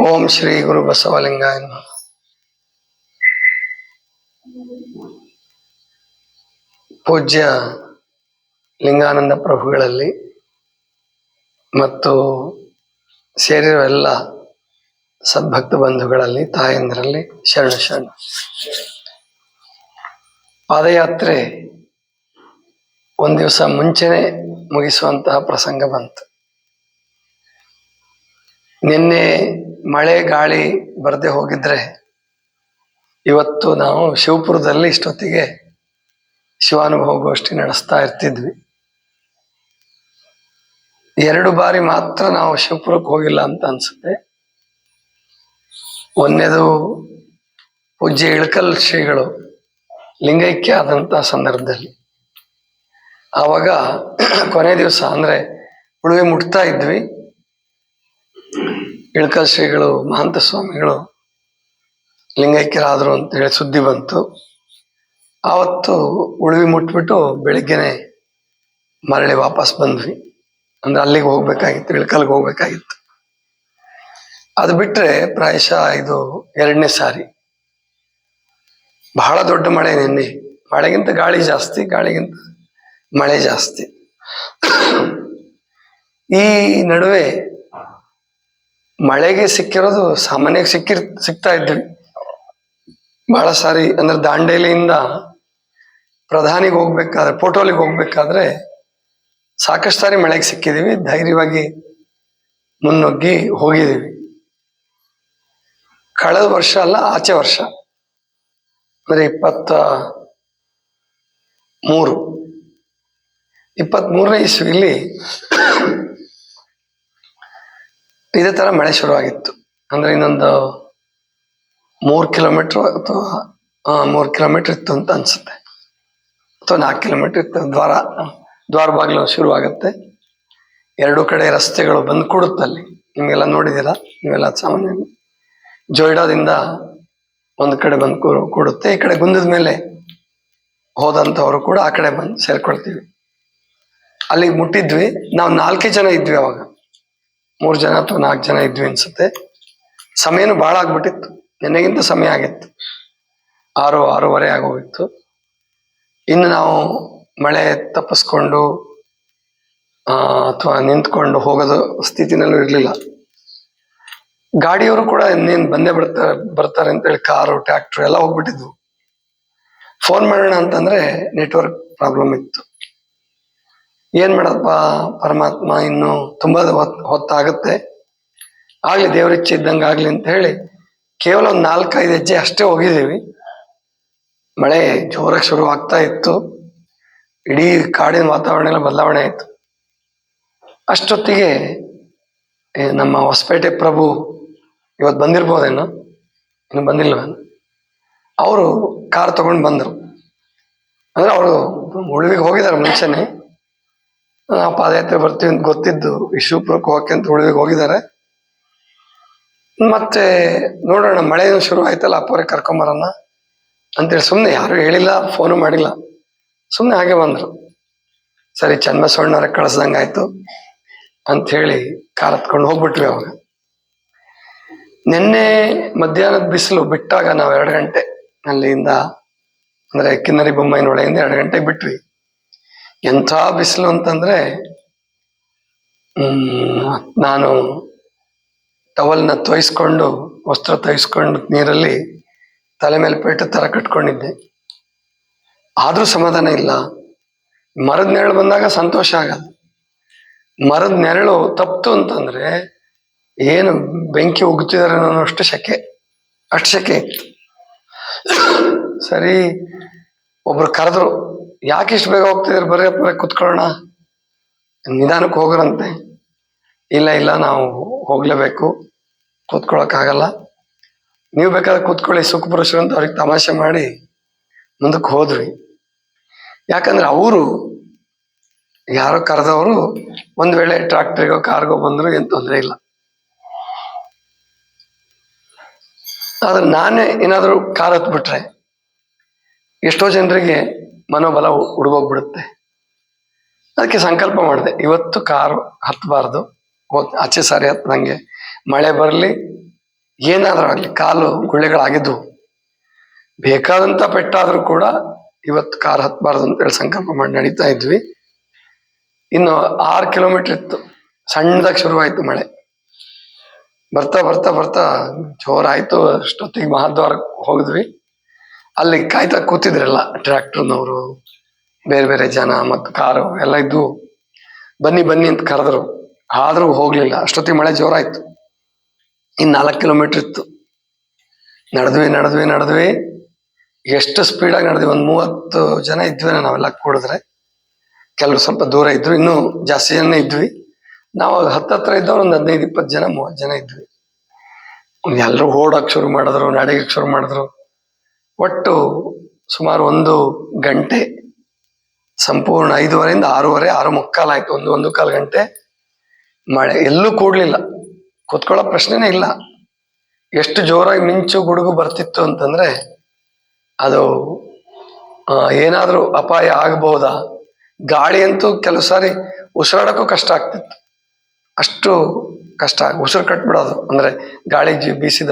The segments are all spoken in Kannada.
ಓಂ ಶ್ರೀ ಗುರು ಬಸವಲಿಂಗಾಯ ನಮಃ. ಪೂಜ್ಯ ಲಿಂಗಾನಂದ ಪ್ರಭುಗಳಲ್ಲಿ ಮತ್ತು ಸೇರಿರುವ ಎಲ್ಲ ಸದ್ಭಕ್ತ ಬಂಧುಗಳಲ್ಲಿ, ತಾಯಂದರಲ್ಲಿ ಶರಣ. ಪಾದಯಾತ್ರೆ ಒಂದು ದಿವಸ ಮುಂಚೆನೆ ಮುಗಿಸುವಂತಹ ಪ್ರಸಂಗ ಬಂತು. ನಿನ್ನೆ ಮಳೆ ಗಾಳಿ ಬರದೆ ಹೋಗಿದ್ರೆ ಇವತ್ತು ನಾವು ಶಿವಪುರದಲ್ಲಿ ಇಷ್ಟೊತ್ತಿಗೆ ಶಿವಾನುಭವ ಗೋಷ್ಠಿ ನಡೆಸ್ತಾ ಇರ್ತಿದ್ವಿ. 2 ಬಾರಿ ಮಾತ್ರ ನಾವು ಶಿವಪುರಕ್ಕೆ ಹೋಗಿಲ್ಲ ಅಂತ ಅನ್ಸುತ್ತೆ. ಒಂದನೇದು ಪೂಜ್ಯ ಇಳಕಲ್ ಶ್ರೀಗಳು ಲಿಂಗೈಕ್ಯ ಆದಂಥ ಸಂದರ್ಭದಲ್ಲಿ, ಆವಾಗ ಕೊನೆ ದಿವಸ ಅಂದ್ರೆ ಉಳುವೆ ಮುಟ್ತಾ ಇದ್ವಿ. ಇಳಕಲ್ ಶ್ರೀಗಳು ಮಹಾಂತ ಸ್ವಾಮಿಗಳು ಲಿಂಗೈಕ್ಯರಾದರು ಅಂತ ಹೇಳಿ ಸುದ್ದಿ ಬಂತು. ಆವತ್ತು ಉಳುವಿ ಮುಟ್ಬಿಟ್ಟು ಬೆಳಿಗ್ಗೆನೆ ಮರಳಿ ವಾಪಸ್ ಬಂದ್ವಿ. ಅಂದ್ರೆ ಅಲ್ಲಿಗೆ ಹೋಗ್ಬೇಕಾಗಿತ್ತು, ಇಳಕಲ್ಗೆ ಹೋಗ್ಬೇಕಾಗಿತ್ತು. ಅದು ಬಿಟ್ರೆ ಪ್ರಾಯಶಃ ಇದು 2ನೇ ಸಾರಿ. ಬಹಳ ದೊಡ್ಡ ಮಳೆ ನಿನ್ನೆ. ಮಳೆಗಿಂತ ಗಾಳಿ ಜಾಸ್ತಿ, ಗಾಳಿಗಿಂತ ಮಳೆ ಜಾಸ್ತಿ. ಈ ನಡುವೆ ಮಳೆಗೆ ಸಿಕ್ಕಿರೋದು ಸಾಮಾನ್ಯವಾಗಿ ಸಿಗ್ತಾ ಇದ್ವಿ ಬಹಳ ಸಾರಿ. ಅಂದ್ರೆ ದಾಂಡೇಲಿಯಿಂದ ಪ್ರಧಾನಿಗೆ ಹೋಗ್ಬೇಕಾದ್ರೆ, ಪೋಟೋಲಿಗೆ ಹೋಗ್ಬೇಕಾದ್ರೆ ಸಾಕಷ್ಟು ಸಾರಿ ಮಳೆಗೆ ಸಿಕ್ಕಿದೀವಿ. ಧೈರ್ಯವಾಗಿ ಮುನ್ನುಗ್ಗಿ ಹೋಗಿದ್ದೀವಿ. ಕಳೆದ ವರ್ಷ ಅಲ್ಲ, ಆಚೆ ವರ್ಷ ಅಂದ್ರೆ 23ನೇ ಇಸ್ವಿಲಿ ಇದೇ ತರ ಮಳೆ ಶುರುವಾಗಿತ್ತು. ಅಂದ್ರೆ ಇನ್ನೊಂದು 3 ಕಿಲೋಮೀಟರ್ ಅಥವಾ 3 ಕಿಲೋಮೀಟರ್ ಇತ್ತು ಅಂತ ಅನ್ಸುತ್ತೆ, ಅಥವಾ 4 ಕಿಲೋಮೀಟರ್ ಇತ್ತು. ದ್ವಾರ ಬಾಗಿಲು ಶುರುವಾಗುತ್ತೆ. 2 ಕಡೆ ರಸ್ತೆಗಳು ಬಂದು ಕೂಡುತ್ತಲ್ಲಿ. ನಿಮಗೆಲ್ಲ ನೋಡಿದ್ದೀರಾ, ನೀವೆಲ್ಲ ಸಾಮಾನ್ಯ. ಜೊಯ್ಡಾದಿಂದ ಒಂದು ಕಡೆ ಬಂದು ಕೂಡುತ್ತೆ, ಈ ಕಡೆ ಗುಂದದ ಮೇಲೆ ಹೋದಂಥವ್ರು ಕೂಡ ಆ ಕಡೆ ಬಂದು ಸೇರ್ಕೊಳ್ತೀವಿ. ಅಲ್ಲಿಗೆ ಮುಟ್ಟಿದ್ವಿ. ನಾವು 4 ಜನ ಇದ್ವಿ ಅವಾಗ, 3 ಜನ ಅಥವಾ 4 ಜನ ಇದ್ವಿ ಅನ್ಸುತ್ತೆ. ಸಮಯನೂ ಭಾಳ ಆಗ್ಬಿಟ್ಟಿತ್ತು, ನಿನ್ನೆಗಿಂತ ಸಮಯ ಆಗಿತ್ತು. 6:30 ಆಗೋಗಿತ್ತು. ಇನ್ನು ನಾವು ಮಳೆ ತಪ್ಪಿಸ್ಕೊಂಡು ಅಥವಾ ನಿಂತ್ಕೊಂಡು ಹೋಗೋದು ಸ್ಥಿತಿನಲ್ಲೂ ಇರಲಿಲ್ಲ. ಗಾಡಿಯವರು ಕೂಡ ಇನ್ನೇನು ಬಂದೇ ಬರ್ತಾರೆ ಅಂತೇಳಿ ಕಾರು, ಟ್ರ್ಯಾಕ್ಟರ್ ಎಲ್ಲ ಹೋಗ್ಬಿಟ್ಟಿದ್ವು. ಫೋನ್ ಮಾಡೋಣ ಅಂತಂದ್ರೆ ನೆಟ್ವರ್ಕ್ ಪ್ರಾಬ್ಲಮ್ ಇತ್ತು. ಏನ್ ಮಾಡಪ್ಪ ಪರಮಾತ್ಮ, ಇನ್ನು ತುಂಬಾ ಹೊತ್ತಾಗುತ್ತೆ, ಆಗ್ಲಿ ದೇವರಿಚ್ಛೆ ಇದ್ದಂಗೆ ಆಗ್ಲಿ ಅಂತ ಹೇಳಿ ಕೇವಲ ಒಂದು 4-5 ಹೆಜ್ಜೆ ಅಷ್ಟೇ ಹೋಗಿದ್ದೀವಿ. ಮಳೆ ಜೋರಾಗಿ ಶುರು ಆಗ್ತಾ ಇತ್ತು. ಇಡೀ ಕಾಡಿನ ವಾತಾವರಣ ಎಲ್ಲ ಬದಲಾವಣೆ ಆಯಿತು. ಅಷ್ಟೊತ್ತಿಗೆ ನಮ್ಮ ಹೊಸಪೇಟೆ ಪ್ರಭು ಇವತ್ತು ಬಂದಿರ್ಬೋದೇನೋ, ಇನ್ನು ಬಂದಿಲ್ವೇನು, ಅವರು ಕಾರ್ ತಗೊಂಡು ಬಂದರು. ಅಂದ್ರೆ ಅವರು ಉಳುವಿಗೆ ಹೋಗಿದ್ದಾರೆ ಮುಂಚೆನೆ. ನಾವು ಪಾದಯಾತ್ರೆ ಬರ್ತೀವಿ ಅಂತ ಗೊತ್ತಿದ್ದು ಶಿವಪುರಕ್ಕೆ ಹೋಗಕ್ಕೆ ಅಂತ ಉಳುವಿಗೆ ಹೋಗಿದ್ದಾರೆ. ಮತ್ತೆ ನೋಡೋಣ, ಮಳೆ ಶುರು ಆಯ್ತಲ್ಲ, ಅಪ್ಪವ್ರೆ ಕರ್ಕೊಂಬರೋಣ ಅಂತೇಳಿ ಸುಮ್ಮನೆ, ಯಾರು ಹೇಳಿಲ್ಲ, ಫೋನು ಮಾಡಿಲ್ಲ, ಸುಮ್ಮನೆ ಹಾಗೆ ಬಂದರು. ಸರಿ, ಚನ್ನಬಸವಣ್ಣವ್ರೆ ಕಳಿಸ್ದಂಗೆ ಆಯ್ತು ಅಂಥೇಳಿ ಕಾರ್ ಹತ್ಕೊಂಡು ಹೋಗ್ಬಿಟ್ವಿ. ಅವಾಗ ನಿನ್ನೆ ಮಧ್ಯಾಹ್ನದ ಬಿಸಿಲು ಬಿಟ್ಟಾಗ ನಾವು 2 ಗಂಟೆ ಅಲ್ಲಿಂದ, ಅಂದ್ರೆ ಕಿನ್ನರಿ ಬೊಮ್ಮೈನೊಳೆಯಿಂದ 2 ಗಂಟೆಗೆ ಬಿಟ್ವಿ. ಎಂಥ ಬಿಸಿಲು ಅಂತಂದ್ರೆ, ನಾನು ಟವಲ್ನ ತೊಯ್ಸ್ಕೊಂಡು, ವಸ್ತ್ರ ತೊಯ್ಸ್ಕೊಂಡು ನೀರಲ್ಲಿ ತಲೆ ಮೇಲೆ ಪೇಟ ತರ ಕಟ್ಕೊಂಡಿದ್ದೆ. ಆದ್ರೂ ಸಮಾಧಾನ ಇಲ್ಲ. ಮರದ ನೆರಳು ಬಂದಾಗ ಸಂತೋಷ ಆಗದು. ಮರದ ನೆರಳು ತಪ್ತು ಅಂತಂದ್ರೆ ಏನು ಬೆಂಕಿ ಉಗ್ತಿದಾರೆ ಅನ್ನೋ ಅಷ್ಟು ಶೆಕೆ ಇತ್ತು. ಸರಿ, ಒಬ್ರು ಕರೆದ್ರು, ಯಾಕೆ ಇಷ್ಟು ಬೇಗ ಹೋಗ್ತಿದಾರೆ, ಬರೀ ಕುತ್ಕೊಳ್ಳೋಣ, ನಿಧಾನಕ್ಕೆ ಹೋಗ್ರಂತೆ. ಇಲ್ಲ, ನಾವು ಹೋಗ್ಲೇಬೇಕು, ಕೂತ್ಕೊಳ್ಳೋಕ್ಕಾಗಲ್ಲ, ನೀವು ಬೇಕಾದ್ರೆ ಕೂತ್ಕೊಳ್ಳಿ ಸುಖಪುರುಷರು ಅಂತ ಅವ್ರಿಗೆ ತಮಾಷೆ ಮಾಡಿ ಮುಂದಕ್ಕೆ ಹೋದ್ವಿ. ಯಾಕಂದ್ರೆ ಅವರು ಯಾರೋ ಕರೆದವರು ಒಂದ್ ವೇಳೆ ಟ್ರಾಕ್ಟರ್ಗೋ ಕಾರ್ಗೋ ಬಂದ್ರು ಏನ್ ತೊಂದರೆ ಇಲ್ಲ. ಆದ್ರೆ ನಾನೇ ಏನಾದ್ರು ಕಾರ್ ಹತ್ಬಿಟ್ರೆ ಎಷ್ಟೋ ಜನರಿಗೆ ಮನೋಬಲ ಉಡ್ಗೋಗ್ಬಿಡುತ್ತೆ. ಅದಕ್ಕೆ ಸಂಕಲ್ಪ ಮಾಡಿದೆ, ಇವತ್ತು ಕಾರು ಹತ್ತಬಾರ್ದು, ಆಚೆ ಸಾರಿ ಹತ್ತದಂಗೆ, ಮಳೆ ಬರಲಿ ಏನಾದ್ರೂ ಆಗ್ಲಿ ಕಾಲು ಗುಳ್ಳೆಗಳಾಗಿದ್ವು. ಬೇಕಾದಂತ ಪೆಟ್ಟಾದ್ರೂ ಕೂಡ ಇವತ್ತು ಕಾರ್ ಹತ್ಬಾರ್ದು ಅಂತೇಳಿ ಸಂಕಲ್ಪ ಮಾಡಿ ನಡೀತಾ ಇದ್ವಿ. ಇನ್ನು 6 ಕಿಲೋಮೀಟರ್ ಇತ್ತು, ಸಣ್ಣದಾಗಿ ಶುರುವಾಯ್ತು ಮಳೆ. ಬರ್ತಾ ಬರ್ತಾ ಬರ್ತಾ ಜೋರಾಯ್ತು. ಅಷ್ಟೊತ್ತಿಗೆ ಮಹಾದ್ವಾರಕ್ಕೆ ಹೋಗಿದ್ವಿ. ಅಲ್ಲಿ ಕಾಯ್ತಾ ಕೂತಿದ್ರಲ್ಲ ಟ್ರ್ಯಾಕ್ಟರ್ನವರು, ಬೇರೆ ಬೇರೆ ಜನ ಮತ್ತು ಕಾರು ಎಲ್ಲ ಇದ್ವು. ಬನ್ನಿ ಬನ್ನಿ ಅಂತ ಕರೆದ್ರು, ಆದ್ರೂ ಹೋಗ್ಲಿಲ್ಲ. ಅಷ್ಟೊತ್ತಿಗೆ ಮಳೆ ಜೋರಾಯ್ತು. ಇನ್ನು 4 ಕಿಲೋಮೀಟರ್ ಇತ್ತು. ನಡೆದ್ವಿ. ಎಷ್ಟು ಸ್ಪೀಡಾಗಿ ನಡೆದ್ವಿ, ಒಂದು 30 ಜನ ಇದ್ವಿ ನಾವೆಲ್ಲ ಕೂಡಿದ್ರೆ. ಕೆಲವರು ಸ್ವಲ್ಪ ದೂರ ಇದ್ರು, ಇನ್ನೂ ಜಾಸ್ತಿ ಜನ ಇದ್ವಿ. ನಾವು ಹತ್ತತ್ರ ಇದ್ದವ್ರು ಒಂದು 15-20 ಜನ 30 ಜನ ಇದ್ವಿ. ಎಲ್ಲರೂ ಓಡೋಕೆ ಶುರು ಮಾಡಿದ್ರು, ನಡೆಯಕ್ಕೆ ಶುರು ಮಾಡಿದ್ರು. ಒಟ್ಟು ಸುಮಾರು 1 ಗಂಟೆ ಸಂಪೂರ್ಣ 5:30 6:30 6:45 ಆಯ್ತು. ಒಂದು ಕಾಲು ಗಂಟೆ ಮಳೆ. ಎಲ್ಲೂ ಕೂಡ್ಲಿಲ್ಲ, ಕೂತ್ಕೊಳ್ಳೋ ಪ್ರಶ್ನೆನೇ ಇಲ್ಲ. ಎಷ್ಟು ಜೋರಾಗಿ ಮಿಂಚು ಗುಡುಗು ಬರ್ತಿತ್ತು ಅಂತಂದ್ರೆ ಅದು ಏನಾದ್ರೂ ಅಪಾಯ ಆಗಬಹುದಾ. ಗಾಳಿ ಅಂತೂ ಕೆಲವು ಸಾರಿ ಉಸಿರಾಡಕ್ಕೂ ಕಷ್ಟ ಆಗ್ತಿತ್ತು. ಅಷ್ಟು ಕಷ್ಟ, ಉಸಿರು ಕಟ್ಬಿಡೋದು ಅಂದ್ರೆ ಗಾಳಿ ಬೀಸಿದ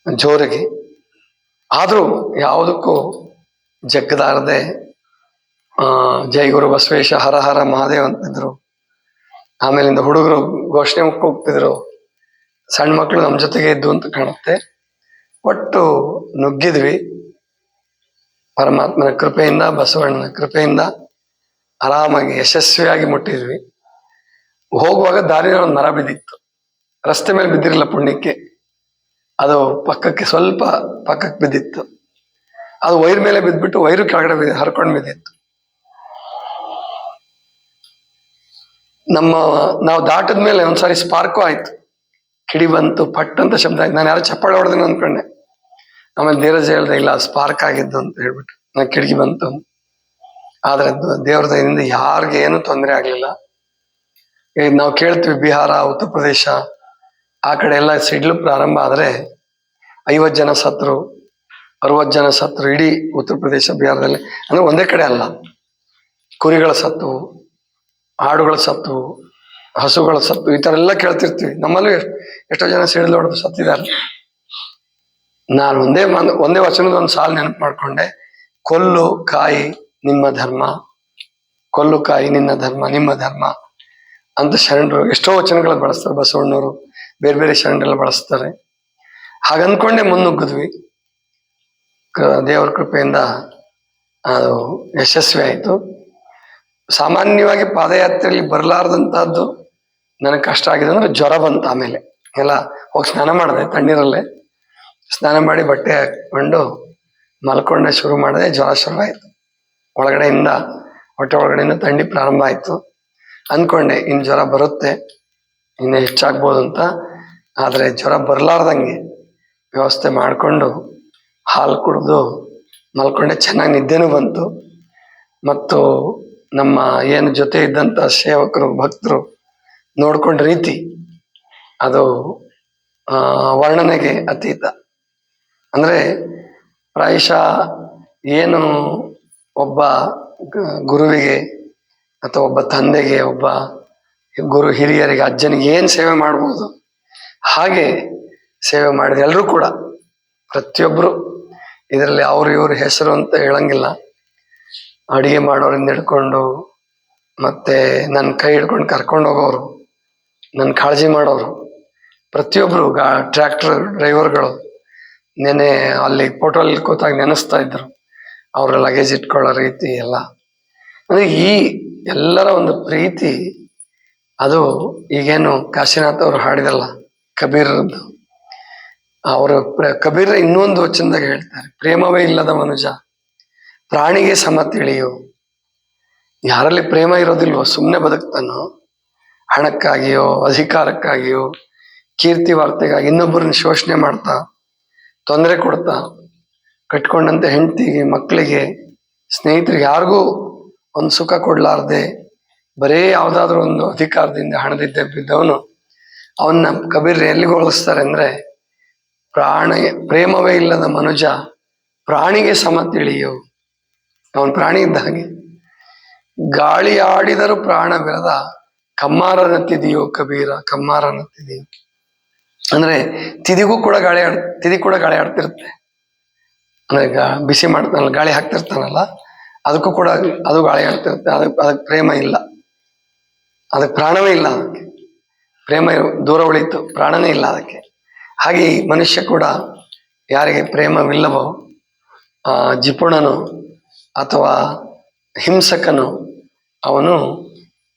ಜೋರಿಗೆ. ಆದ್ರೂ ಯಾವುದಕ್ಕೂ ಜಗ್ಗದಾರದೆ ಜೈ ಗುರು ಬಸವೇಶ ಹರ ಹರ ಮಹಾದೇವ್ ಅಂತಿದ್ರು. ಆಮೇಲಿಂದ ಹುಡುಗರು ಘೋಷಣೆ ಹೋಗ್ತಿದ್ರು. ಸಣ್ಣ ಮಕ್ಕಳು ನಮ್ಮ ಜೊತೆಗೆ ಇದ್ದು ಅಂತ ಕಾಣುತ್ತೆ. ಒಟ್ಟು ನುಗ್ಗಿದ್ವಿ. ಪರಮಾತ್ಮನ ಕೃಪೆಯಿಂದ, ಬಸವಣ್ಣನ ಕೃಪೆಯಿಂದ ಆರಾಮಾಗಿ ಯಶಸ್ವಿಯಾಗಿ ಮುಟ್ಟಿದ್ವಿ. ಹೋಗುವಾಗ ದಾರಿನ ಒಂದು ಮರ ಬಿದ್ದಿತ್ತು. ರಸ್ತೆ ಮೇಲೆ ಬಿದ್ದಿರಲಿಲ್ಲ ಪುಣ್ಯಕ್ಕೆ, ಅದು ಸ್ವಲ್ಪ ಪಕ್ಕಕ್ಕೆ ಬಿದ್ದಿತ್ತು. ಅದು ವೈರ್ ಮೇಲೆ ಬಿದ್ದ್ಬಿಟ್ಟು ವೈರು ಕೆಳಗಡೆ ಹರ್ಕೊಂಡು ಬಿದ್ದಿತ್ತು. ನಾವು ದಾಟದ ಮೇಲೆ ಒಂದ್ಸಾರಿ ಸ್ಪಾರ್ಕು ಆಯ್ತು. ಕಿಡಿ ಬಂತು, ಪಟ್ ಅಂತ ಶಬ್ದ ಆಯ್ತು. ನಾನು ಯಾರು ಚಪ್ಪಾಳೆ ಹೊಡೆದೇನೋ ಅಂದ್ಕೊಂಡೆ. ಆಮೇಲೆ ಧೀರಜ್ ಹೇಳ್ದೆ, ಇಲ್ಲ ಸ್ಪಾರ್ಕ್ ಆಗಿದ್ದು ಅಂತ ಹೇಳ್ಬಿಟ್ಟು. ನಾನು ಕಿಟಕಿ ಬಂತು. ಆದ್ರೆ ದೇವ್ರ ದಯದಿಂದ ಯಾರಿಗೆ ಏನು ತೊಂದರೆ ಆಗ್ಲಿಲ್ಲ. ನಾವು ಕೇಳ್ತೀವಿ ಬಿಹಾರ, ಉತ್ತರ ಪ್ರದೇಶ ಆ ಕಡೆ ಎಲ್ಲ ಸಿಡ್ಲು ಪ್ರಾರಂಭ ಆದ್ರೆ 50 ಜನ ಸತ್ರು, 60 ಜನ ಸತ್ರು. ಇಡೀ ಉತ್ತರ ಪ್ರದೇಶ ಬಿಹಾರದಲ್ಲಿ, ಅಂದ್ರೆ ಒಂದೇ ಕಡೆ ಅಲ್ಲ. ಕುರಿಗಳ ಸತ್ತು, ಆಡುಗಳ ಸತ್ತು, ಹಸುಗಳ ಸತ್ತು, ಈ ತರ ಎಲ್ಲ ಕೇಳ್ತಿರ್ತೀವಿ. ನಮ್ಮಲ್ಲೂ ಎಷ್ಟೋ ಜನ ಸಿಡಿಲು ಹೊಡೆದು ಸತ್ತಿದ್ದಾರೆ. ನಾನು ಒಂದೇ ವಚನದ ಒಂದು ಸಾಲು ನೆನಪು ಮಾಡ್ಕೊಂಡೆ. ಕೊಲ್ಲು ಕಾಯಿ ನಿಮ್ಮ ಧರ್ಮ, ಕೊಲ್ಲು ಕಾಯಿ ನಿನ್ನ ಧರ್ಮ, ನಿಮ್ಮ ಧರ್ಮ ಅಂತ ಶರಣರು ಎಷ್ಟೋ ವಚನಗಳ ಬಳಸ್ತಾರೆ. ಬಸವಣ್ಣವರು ಬೇರೆ ಬೇರೆ ಶರಣರೆಲ್ಲ ಬಳಸ್ತಾರೆ. ಹಾಗಂದ್ಕೊಂಡೆ ಮುನ್ನುಗ್ಗಿದ್ವಿ. ದೇವರ ಕೃಪೆಯಿಂದ ಅದು ಯಶಸ್ವಿ ಆಯಿತು. ಸಾಮಾನ್ಯವಾಗಿ ಪಾದಯಾತ್ರೆಯಲ್ಲಿ ಬರಲಾರ್ದಂತಹದ್ದು ನನಗೆ ಕಷ್ಟ ಆಗಿದೆ ಅಂದ್ರೆ ಜ್ವರ ಬಂತು. ಆಮೇಲೆ ಎಲ್ಲ ಹೋಗಿ ಸ್ನಾನ ಮಾಡಿದೆ ತಣ್ಣೀರಲ್ಲೇ. ಸ್ನಾನ ಮಾಡಿ ಬಟ್ಟೆ ಹಾಕೊಂಡು ಮಲ್ಕೊಂಡೆ, ಶುರು ಮಾಡಿದೆ. ಜ್ವರ ಶುರುವಾಯಿತು. ಹೊಟ್ಟೆ ಒಳಗಡೆಯಿಂದ ಥಂಡಿ ಪ್ರಾರಂಭ ಆಯಿತು. ಅಂದ್ಕೊಂಡೆ ಇನ್ನು ಜ್ವರ ಬರುತ್ತೆ, ಇನ್ನು ಹೆಚ್ಚಾಗ್ಬೋದು ಅಂತ. ಆದರೆ ಜ್ವರ ಬರಲಾರ್ದಂಗೆ ವ್ಯವಸ್ಥೆ ಮಾಡಿಕೊಂಡು ಹಾಲು ಕುಡಿದು ಮಲ್ಕೊಂಡೆ. ಚೆನ್ನಾಗಿ ನಿದ್ದೆನೂ ಬಂತು. ಮತ್ತು ನಮ್ಮ ಏನು ಜೊತೆ ಇದ್ದಂಥ ಸೇವಕರು, ಭಕ್ತರು ನೋಡ್ಕೊಂಡ ರೀತಿ ಅದು ವರ್ಣನೆಗೆ ಅತೀತ. ಅಂದ್ರೆ ಪ್ರಾಯಶಃ ಏನು ಒಬ್ಬ ಗುರುವಿಗೆ ಅಥವಾ ಒಬ್ಬ ತಂದೆಗೆ, ಒಬ್ಬ ಹಿರಿಯರಿಗೆ, ಅಜ್ಜನಿಗೆ ಏನು ಸೇವೆ ಮಾಡ್ಬೋದು ಹಾಗೆ ಸೇವೆ ಮಾಡಿದ ಎಲ್ಲರೂ ಕೂಡ, ಪ್ರತಿಯೊಬ್ಬರು. ಇದರಲ್ಲಿ ಇವ್ರ ಹೆಸರು ಅಂತ ಹೇಳಂಗಿಲ್ಲ. ಅಡಿಗೆ ಮಾಡೋರಿಂದ ಹಿಡ್ಕೊಂಡು, ಮತ್ತೆ ನನ್ನ ಕೈ ಹಿಡ್ಕೊಂಡು ಕರ್ಕೊಂಡು ಹೋಗೋರು, ನನ್ನ ಕಾಳಜಿ ಮಾಡೋರು, ಪ್ರತಿಯೊಬ್ಬರು ಟ್ರ್ಯಾಕ್ಟರ್ ಡ್ರೈವರ್ಗಳು ನೆನೆ ಅಲ್ಲಿ ಫೋಟೋಲ್ಲಿ ಕೂತಾಗ ನೆನೆಸ್ತಾ ಇದ್ರು ಅವ್ರ ಲಗೇಜ್ ಇಟ್ಕೊಳ್ಳೋ ರೀತಿ ಎಲ್ಲ. ಅಂದ್ರೆ ಈ ಎಲ್ಲರ ಒಂದು ಪ್ರೀತಿ, ಅದು ಈಗೇನು ಕಾಶಿನಾಥ್ ಅವರು ಹಾಡಿದಲ್ಲ ಕಬೀರದ್ದು, ಅವರು ಕಬೀರ ಇನ್ನೊಂದು ವಚನದಾಗ ಹೇಳ್ತಾರೆ, ಪ್ರೇಮವೇ ಇಲ್ಲದ ಮನುಜ ಪ್ರಾಣಿಗೆ ಸಮ ತಿಳಿಯು. ಯಾರಲ್ಲಿ ಪ್ರೇಮ ಇರೋದಿಲ್ವೋ ಸುಮ್ಮನೆ ಬದುಕ್ತಾನೋ, ಹಣಕ್ಕಾಗಿಯೋ ಅಧಿಕಾರಕ್ಕಾಗಿಯೋ ಕೀರ್ತಿ ವಾರ್ತೆಗಾಗಿ ಇನ್ನೊಬ್ಬರನ್ನ ಶೋಷಣೆ ಮಾಡ್ತಾ, ತೊಂದರೆ ಕೊಡ್ತಾ, ಕಟ್ಕೊಂಡಂತೆ ಹೆಂಡತಿಗೆ, ಮಕ್ಕಳಿಗೆ, ಸ್ನೇಹಿತರಿಗೆ ಯಾರಿಗೂ ಒಂದು ಸುಖ ಕೊಡ್ಲಾರ್ದೆ ಬರೇ ಯಾವ್ದಾದ್ರು ಒಂದು ಅಧಿಕಾರದಿಂದ ಹಣದಿದ್ದೆ ಬಿದ್ದವನು, ಅವನ್ನ ಕಬೀರ್ ಎಲ್ಲಿಗೆ ಹೋಲಿಸ್ತಾರೆ ಅಂದ್ರೆ, ಪ್ರೇಮವೇ ಇಲ್ಲದ ಮನುಜ ಪ್ರಾಣಿಗೆ ಸಮ ತಿಳಿಯು. ಅವನ್ ಪ್ರಾಣಿ ಇದ್ದ ಹಾಗೆ. ಗಾಳಿ ಆಡಿದರೂ ಪ್ರಾಣ ಬೆರೆದ ಕಮ್ಮಾರನತ್ತಿದೆಯೋ ಕಬೀರ, ಕಮ್ಮಾರನತ್ತಿದೆಯೋ. ಅಂದ್ರೆ ತಿದಿ ಕೂಡ ಗಾಳಿ ಆಡ್ತಿರುತ್ತೆ. ಅಂದ್ರೆ ಈಗ ಬಿಸಿ ಮಾಡ್ತಾನಲ್ಲ, ಗಾಳಿ ಹಾಕ್ತಿರ್ತಾನಲ್ಲ, ಅದಕ್ಕೂ ಕೂಡ ಅದು ಗಾಳಿ ಆಡ್ತಿರುತ್ತೆ. ಅದಕ್ಕೆ ಪ್ರೇಮ ಇಲ್ಲ, ಅದಕ್ಕೆ ಪ್ರಾಣವೇ ಇಲ್ಲ. ಅದಕ್ಕೆ ಪ್ರೇಮ ದೂರ ಉಳಿತು, ಪ್ರಾಣನೇ ಇಲ್ಲ ಅದಕ್ಕೆ. ಹಾಗೆ ಈ ಮನುಷ್ಯ ಕೂಡ ಯಾರಿಗೆ ಪ್ರೇಮವಿಲ್ಲವೋ, ಜಿಪುಣನು ಅಥವಾ ಹಿಂಸಕನು, ಅವನು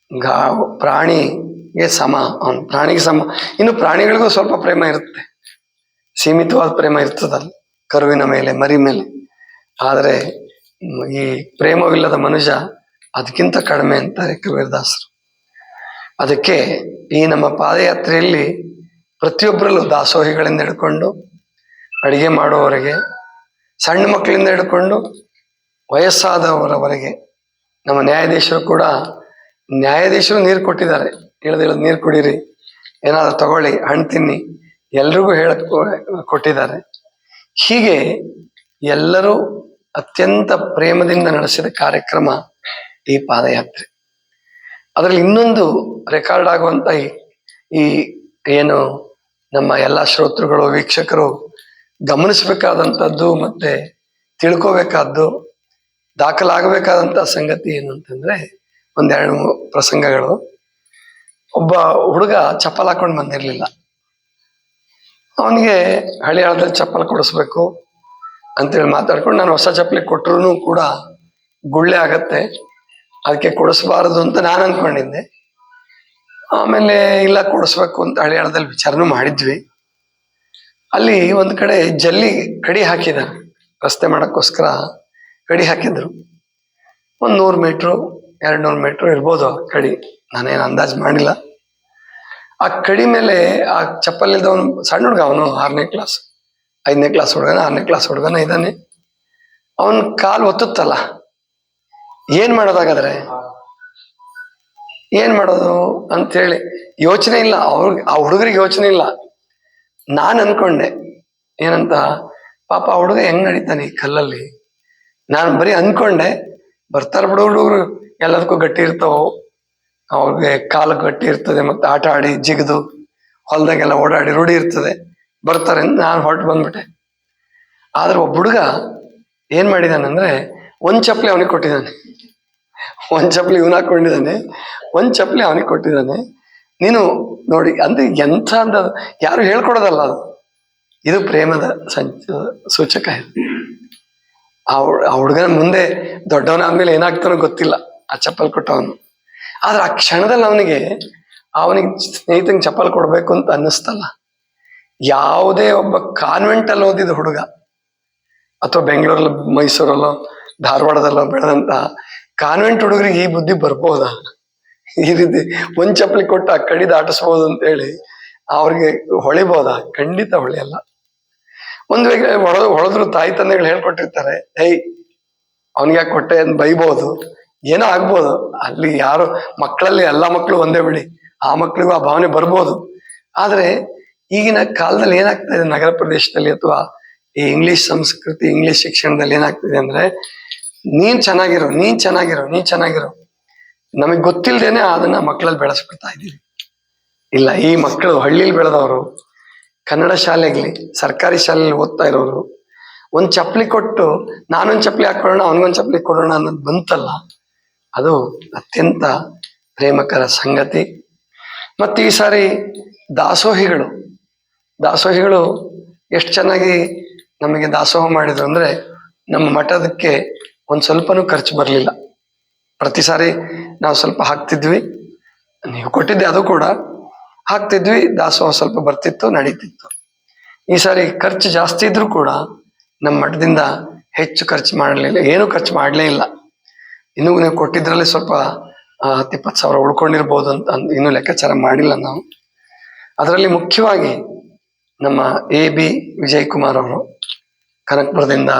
ಪ್ರಾಣಿಗೆ ಸಮ. ಅವನು ಪ್ರಾಣಿಗೆ ಸಮ. ಇನ್ನು ಪ್ರಾಣಿಗಳಿಗೂ ಸ್ವಲ್ಪ ಪ್ರೇಮ ಇರುತ್ತೆ, ಸೀಮಿತವಾದ ಪ್ರೇಮ ಇರ್ತದಲ್ಲ, ಕರುವಿನ ಮೇಲೆ, ಮರಿ ಮೇಲೆ. ಆದರೆ ಈ ಪ್ರೇಮವಿಲ್ಲದ ಮನುಷ್ಯ ಅದಕ್ಕಿಂತ ಕಡಿಮೆ ಅಂತಾರೆ ಕಬೀರದಾಸರು. ಅದಕ್ಕೆ ಈ ನಮ್ಮ ಪಾದಯಾತ್ರೆಯಲ್ಲಿ ಪ್ರತಿಯೊಬ್ಬರಲ್ಲೂ, ದಾಸೋಹಿಗಳಿಂದ ಹಿಡ್ಕೊಂಡು ಅಡಿಗೆ ಮಾಡುವವರೆಗೆ, ಸಣ್ಣ ಮಕ್ಕಳಿಂದ ಹಿಡ್ಕೊಂಡು ವಯಸ್ಸಾದವರವರೆಗೆ, ನಮ್ಮ ನ್ಯಾಯಾಧೀಶರು ನೀರು ಕೊಟ್ಟಿದ್ದಾರೆ. ಇಳ್ದು ನೀರು ಕುಡೀರಿ, ಏನಾದ್ರು ತಗೊಳ್ಳಿ, ಹಣ್ಣು ತಿನ್ನಿ, ಎಲ್ರಿಗೂ ಕೊಟ್ಟಿದ್ದಾರೆ. ಹೀಗೆ ಎಲ್ಲರೂ ಅತ್ಯಂತ ಪ್ರೇಮದಿಂದ ನಡೆಸಿದ ಕಾರ್ಯಕ್ರಮ ಈ ಪಾದಯಾತ್ರೆ. ಅದರಲ್ಲಿ ಇನ್ನೊಂದು ರೆಕಾರ್ಡ್ ಆಗುವಂತ ಈ ಏನು ನಮ್ಮ ಎಲ್ಲ ಶ್ರೋತೃಗಳು, ವೀಕ್ಷಕರು ಗಮನಿಸಬೇಕಾದಂಥದ್ದು ಮತ್ತೆ ತಿಳ್ಕೋಬೇಕಾದ್ದು, ದಾಖಲಾಗಬೇಕಾದಂಥ ಸಂಗತಿ ಏನು ಅಂತಂದ್ರೆ, ಒಂದೆರಡು ಪ್ರಸಂಗಗಳು. ಒಬ್ಬ ಹುಡುಗ ಚಪ್ಪಲ್ ಹಾಕೊಂಡು ಬಂದಿರಲಿಲ್ಲ. ಅವನಿಗೆ ಹಳಿಯಾಳದಲ್ಲಿ ಚಪ್ಪಲ್ ಕೊಡಿಸ್ಬೇಕು ಅಂತೇಳಿ ಮಾತಾಡ್ಕೊಂಡು, ನಾನು ಹೊಸ ಚಪ್ಪಲಿ ಕೊಟ್ಟರು ಕೂಡ ಗುಳ್ಳೆ ಆಗತ್ತೆ, ಅದಕ್ಕೆ ಕೊಡಿಸ್ಬಾರದು ಅಂತ ನಾನು ಅಂದ್ಕೊಂಡಿದ್ದೆ. ಆಮೇಲೆ ಇಲ್ಲ, ಕೊಡಿಸ್ಬೇಕು ಅಂತ ಹಳಿಯಾಳದಲ್ಲಿ ವಿಚಾರನೂ ಮಾಡಿದ್ವಿ. ಅಲ್ಲಿ ಒಂದು ಕಡೆ ಜಲ್ಲಿ ಕಡಿ ಹಾಕಿದ್ದಾರೆ, ರಸ್ತೆ ಮಾಡೋಕ್ಕೋಸ್ಕರ ಕಡಿ ಹಾಕಿದ್ರು. 100 ಮೀಟ್ರು 200 ಮೀಟ್ರು ಇರ್ಬೋದು ಆ ಕಡಿ, ನಾನೇನು ಅಂದಾಜು ಮಾಡಿಲ್ಲ. ಆ ಕಡಿ ಮೇಲೆ ಆ ಚಪ್ಪಲಿದ್ದವನು ಸಣ್ಣ ಹುಡುಗ, ಅವನು 6ನೇ ಕ್ಲಾಸ್ 5ನೇ ಕ್ಲಾಸ್ ಹುಡುಗನ 6ನೇ ಕ್ಲಾಸ್ ಹುಡುಗನ ಇದ್ದಾನೆ. ಅವನ ಕಾಲು ಒತ್ತುತ್ತಲ್ಲ, ಏನ್ ಮಾಡೋದಾಗಾದ್ರೆ ಏನ್ ಮಾಡೋದು ಅಂತೇಳಿ ಯೋಚನೆ ಇಲ್ಲ ಆ ಹುಡುಗರಿಗೆ ಯೋಚನೆ ಇಲ್ಲ. ನಾನು ಅನ್ಕೊಂಡೆ ಏನಂತ, ಪಾಪ ಆ ಹುಡುಗ ಹೆಂಗ್ ನಡೀತಾನೆ ಈ ಕಲ್ಲಲ್ಲಿ. ನಾನು ಬರೀ ಅನ್ಕೊಂಡೆ, ಬರ್ತಾರ ಬಿಡು ಹುಡುಗರು, ಎಲ್ಲದಕ್ಕೂ ಗಟ್ಟಿ ಇರ್ತಾವ, ಅವ್ರಿಗೆ ಕಾಲು ಗಟ್ಟಿ ಇರ್ತದೆ, ಮತ್ತೆ ಆಟ ಆಡಿ ಜಿಗಿದು ಹೊಲದಾಗೆಲ್ಲ ಓಡಾಡಿ ರೂಢಿ ಇರ್ತದೆ, ಬರ್ತಾರೆ ಅಂತ ನಾನು ಹೊರಟು ಬಂದ್ಬಿಟ್ಟೆ. ಆದ್ರೆ ಒಬ್ಬ ಹುಡುಗ ಏನ್ ಮಾಡಿದಾನಂದ್ರೆ, ಒಂದ್ ಚಪ್ಪಲಿ ಅವನಿಗೆ ಕೊಟ್ಟಿದ್ದಾನೆ, ಒಂದ್ ಚಪ್ಪಲಿ ಇವನ್ ಹಾಕೊಂಡಿದ್ದಾನೆ, ಒಂದ್ ಚಪ್ಪಲಿ ಅವನಿಗೆ ಕೊಟ್ಟಿದ್ದಾನೆ. ನೀನು ನೋಡಿ, ಅಂದ್ರೆ ಎಂಥ ಅಂದ, ಯಾರು ಹೇಳ್ಕೊಡೋದಲ್ಲ ಅದು, ಇದು ಪ್ರೇಮದ ಸೂಚಕ. ಆ ಹುಡುಗನ ಮುಂದೆ ದೊಡ್ಡವನಾದ್ಮೇಲೆ ಏನಾಗ್ತಾನೋ ಗೊತ್ತಿಲ್ಲ ಆ ಚಪ್ಪಲ್ ಕೊಟ್ಟವನು. ಆದ್ರೆ ಆ ಕ್ಷಣದಲ್ಲಿ ಅವನಿಗೆ ಸ್ನೇಹಿತಂಗೆ ಚಪ್ಪಲ್ ಕೊಡ್ಬೇಕು ಅಂತ ಅನ್ನಿಸ್ತಲ್ಲ. ಯಾವುದೇ ಒಬ್ಬ ಕಾನ್ವೆಂಟಲ್ಲಿ ಓದಿದ ಹುಡುಗ ಅಥವಾ ಬೆಂಗಳೂರಲ್ಲೋ ಮೈಸೂರಲ್ಲೋ ಧಾರವಾಡದಲ್ಲೋ ಬೆಳೆದಂತ ಕಾನ್ವೆಂಟ್ ಹುಡುಗರಿಗೆ ಈ ಬುದ್ಧಿ ಬರ್ಬೋದ? ಈ ರೀತಿ ಒಂದ್ ಚಪ್ಪಲಿ ಕೊಟ್ಟು ಆ ಕಡಿ ದಾಟಿಸ್ಬೋದು ಅಂತ ಹೇಳಿ ಅವ್ರಿಗೆ ಹೊಳಿಬೋದಾ? ಖಂಡಿತ ಹೊಳೆಯಲ್ಲ. ಒಂದ್ ವೇಳೆ ಹೊಳೆದ್ರು ತಾಯಿ ತಂದೆಗಳು ಹೇಳ್ಕೊಟ್ಟಿರ್ತಾರೆ, ಅವನಿಗೆ ಯಾಕೆ ಕೊಟ್ಟೆ ಅಂತ ಬೈಬೋದು, ಏನೋ ಆಗ್ಬೋದು. ಅಲ್ಲಿ ಯಾರು ಮಕ್ಕಳಲ್ಲಿ ಎಲ್ಲಾ ಮಕ್ಕಳು ಒಂದೇ ಬಿಡಿ, ಆ ಮಕ್ಳಿಗೂ ಆ ಭಾವನೆ ಬರ್ಬೋದು. ಆದ್ರೆ ಈಗಿನ ಕಾಲದಲ್ಲಿ ಏನಾಗ್ತಾ ಇದೆ ನಗರ ಪ್ರದೇಶದಲ್ಲಿ ಅಥವಾ ಈ ಇಂಗ್ಲಿಷ್ ಸಂಸ್ಕೃತಿ, ಇಂಗ್ಲಿಷ್ ಶಿಕ್ಷಣದಲ್ಲಿ ಏನಾಗ್ತಿದೆ ಅಂದ್ರೆ, ನೀನ್ ಚೆನ್ನಾಗಿರೋ ನಮಗ್ ಗೊತ್ತಿಲ್ದೇನೆ ಅದನ್ನ ಮಕ್ಕಳಲ್ಲಿ ಬೆಳೆಸ್ಬಿಡ್ತಾ ಇದೀವಿ. ಇಲ್ಲ, ಈ ಮಕ್ಕಳು ಹಳ್ಳಿಲಿ ಬೆಳೆದವರು, ಕನ್ನಡ ಶಾಲೆಗ್ಲಿ ಸರ್ಕಾರಿ ಶಾಲೆಯಲ್ಲಿ ಓದ್ತಾ ಇರೋರು, ಒಂದ್ ಚಪ್ಪಲಿ ಕೊಟ್ಟು ನಾನೊಂದ್ ಚಪ್ಪಲಿ ಹಾಕೊಳ್ಳೋಣ ಅವನಿಗೊಂದ್ ಚಪ್ಪಲಿ ಕೊಡೋಣ ಅನ್ನೋದು ಬಂತಲ್ಲ, ಅದು ಅತ್ಯಂತ ಪ್ರೇಮಕರ ಸಂಗತಿ. ಮತ್ತೆ ಈ ಸಾರಿ ದಾಸೋಹಿಗಳು ಎಷ್ಟು ಚೆನ್ನಾಗಿ ನಮಗೆ ದಾಸೋಹ ಮಾಡಿದ್ರು ಅಂದ್ರೆ, ನಮ್ಮ ಮಠದಕ್ಕೆ ಒಂದ್ ಸ್ವಲ್ಪನೂ ಖರ್ಚು ಬರಲಿಲ್ಲ. ಪ್ರತಿ ಸಾರಿ ನಾವು ಸ್ವಲ್ಪ ಹಾಕ್ತಿದ್ವಿ, ನೀವು ಕೊಟ್ಟಿದ್ದೆ ಅದು ಕೂಡ ಹಾಕ್ತಿದ್ವಿ, ದಾಸೋಹ ಸ್ವಲ್ಪ ಬರ್ತಿತ್ತು, ನಡೀತಿತ್ತು. ಈ ಸಾರಿ ಖರ್ಚು ಜಾಸ್ತಿ ಇದ್ರೂ ಕೂಡ ನಮ್ಮ ಮಠದಿಂದ ಹೆಚ್ಚು ಖರ್ಚು ಮಾಡಲಿಲ್ಲ, ಏನು ಖರ್ಚು ಮಾಡಲೇ ಇಲ್ಲ. ಇನ್ನೂ ನೀವು ಕೊಟ್ಟಿದ್ರಲ್ಲಿ ಸ್ವಲ್ಪ 10-20 ಸಾವಿರ ಉಳ್ಕೊಂಡಿರ್ಬೋದು ಅಂತ ಇನ್ನೂ ಲೆಕ್ಕಾಚಾರ ಮಾಡಿಲ್ಲ ನಾವು. ಅದರಲ್ಲಿ ಮುಖ್ಯವಾಗಿ ನಮ್ಮ AB ವಿಜಯ್ ಕುಮಾರ್ ಅವರು ಕನಕಪುರದಿಂದ,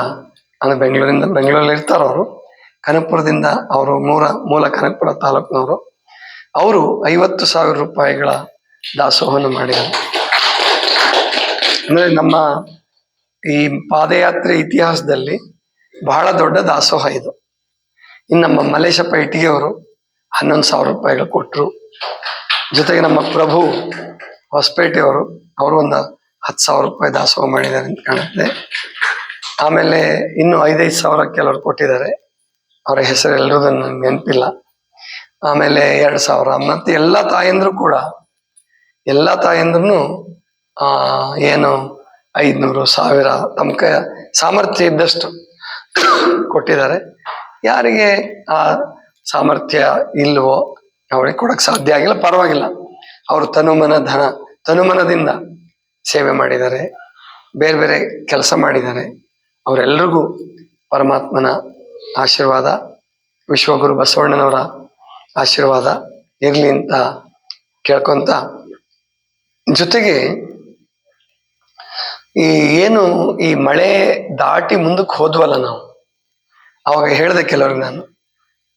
ಅಂದ್ರೆ ಬೆಂಗಳೂರಲ್ಲಿ ಇರ್ತಾರ ಅವರು, ಕನಕಪುರದಿಂದ, ಅವರು ಮೂಲ ಕನಕಪುರ ತಾಲೂಕಿನವರು. ಅವರು 50,000 ರೂಪಾಯಿಗಳ ದಾಸೋಹವನ್ನು ಮಾಡಿದರು. ಅಂದ್ರೆ ನಮ್ಮ ಈ ಪಾದಯಾತ್ರೆ ಇತಿಹಾಸದಲ್ಲಿ ಬಹಳ ದೊಡ್ಡ ದಾಸೋಹ ಇದು. ಇನ್ನು ನಮ್ಮ ಮಲೇಶಪ್ಪ ಇಟ್ಟಿಗೆ ಅವರು 11,000 ರೂಪಾಯಿಗಳು ಕೊಟ್ಟರು. ಜೊತೆಗೆ ನಮ್ಮ ಪ್ರಭು ಹೊಸಪೇಟೆಯವರು, ಅವರು ಒಂದು 10,000 ರೂಪಾಯಿ ದಾಸೋಹ ಮಾಡಿದ್ದಾರೆ ಅಂತ ಕಾಣುತ್ತೆ. ಆಮೇಲೆ ಇನ್ನು 5,000 ಕೆಲವರು ಕೊಟ್ಟಿದ್ದಾರೆ, ಅವರ ಹೆಸರು ಎಲ್ಲರೂ ನನಗೆ ನೆನಪಿಲ್ಲ. ಆಮೇಲೆ 2,000 ಮತ್ತೆ ಎಲ್ಲ ತಾಯಂದ್ರೂ ಏನು 500, 1,000 ತಮ್ಮ ಸಾಮರ್ಥ್ಯ ಇದ್ದಷ್ಟು ಕೊಟ್ಟಿದ್ದಾರೆ. ಯಾರಿಗೆ ಆ ಸಾಮರ್ಥ್ಯ ಇಲ್ವೋ, ಅವ್ರಿಗೆ ಕೊಡಕ್ ಸಾಧ್ಯ ಆಗಿಲ್ಲ, ಪರವಾಗಿಲ್ಲ. ಅವರು ತನುಮನದಿಂದ ಸೇವೆ ಮಾಡಿದ್ದಾರೆ, ಬೇರೆ ಬೇರೆ ಕೆಲಸ ಮಾಡಿದ್ದಾರೆ. ಅವರೆಲ್ಲರಿಗೂ ಪರಮಾತ್ಮನ ಆಶೀರ್ವಾದ, ವಿಶ್ವಗುರು ಬಸವಣ್ಣನವರ ಆಶೀರ್ವಾದ ಇರ್ಲಿ ಅಂತ ಕೇಳ್ಕೊಂತ, ಜೊತೆಗೆ ಈ ಮಳೆ ದಾಟಿ ಮುಂದಕ್ಕೆ ಹೋದ್ವಲ್ಲ ನಾವು, ಅವಾಗ ಹೇಳ್ದೆ ಕೆಲವ್ರಿಗೆ ನಾನು,